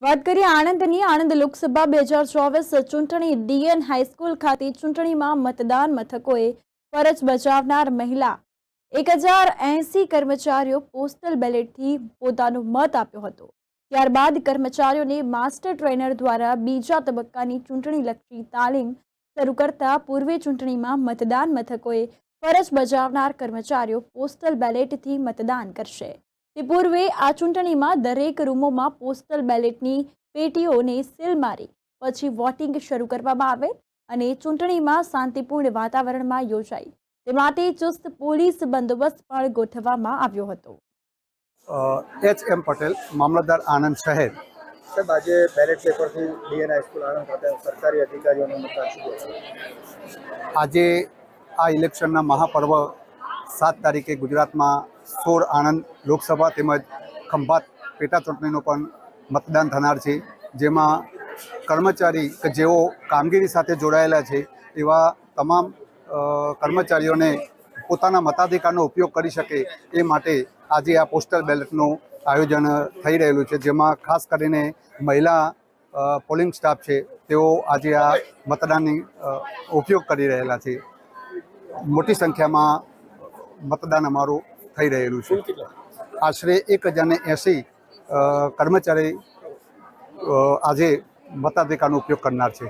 વાત કરીએ આણંદની આણંદ લોકસભા 2024 ચૂંટણી ડીએન હાઈસ્કૂલ ખાતે ચૂંટણીમાં મતદાન મથકોએ ફરજ બજાવનાર મહિલા 1080 કર્મચારીઓ પોસ્ટલ બેલેટથી પોતાનો મત આપ્યો હતો। ત્યારબાદ કર્મચારીઓને માસ્ટર ટ્રેનર દ્વારા બીજા તબક્કાની ચૂંટણીલક્ષી તાલીમ શરૂ કરતા પૂર્વે ચૂંટણીમાં મતદાન મથકોએ ફરજ બજાવનાર કર્મચારીઓ પોસ્ટલ બેલેટથી મતદાન કરશે। તે પૂર્વે આ ચૂંટણીમાં દરેક રૂમોમાં પોસ્ટલ બેલેટની પેટીઓને સીલ મારી પછી વોટિંગ શરૂ કરવામાં આવે અને ચૂંટણીમાં શાંતિપૂર્ણ વાતાવરણમાં યોજાય તે માટે ચુસ્ત પોલીસ બંદોબસ્ત પણ ગોઠવવામાં આવ્યો હતો। એચ.એમ. પટેલ, મામલતદાર આણંદ શહેર। સાહેબ, આજે બેલેટ પેપરથી ડીએન હાઈસ્કૂલ આણંદ ખાતે સરકારી અધિકારીઓનો મતદાન શું છે? આજે આ ઇલેક્શનના મહાપર્વ 7 તારીખે ગુજરાતમાં 16 આણંદ લોકસભા તેમજ ખંભાત પેટા ચૂંટણીનું પણ મતદાન થનાર છે, જેમાં કર્મચારી કે જેઓ કામગીરી સાથે જોડાયેલા છે એવા તમામ કર્મચારીઓને પોતાના મતાધિકારનો ઉપયોગ કરી શકે એ માટે આજે આ પોસ્ટલ બેલેટનું આયોજન થઈ રહેલું છે, જેમાં ખાસ કરીને મહિલા પોલિંગ સ્ટાફ છે તેઓ આજે આ મતદાનની ઉપયોગ કરી રહેલા છે। મોટી સંખ્યામાં મતદાન અમારું થઈ રહેલું છે। આશરે 1080 કર્મચારી આજે મતાધિકારનો ઉપયોગ કરનાર છે।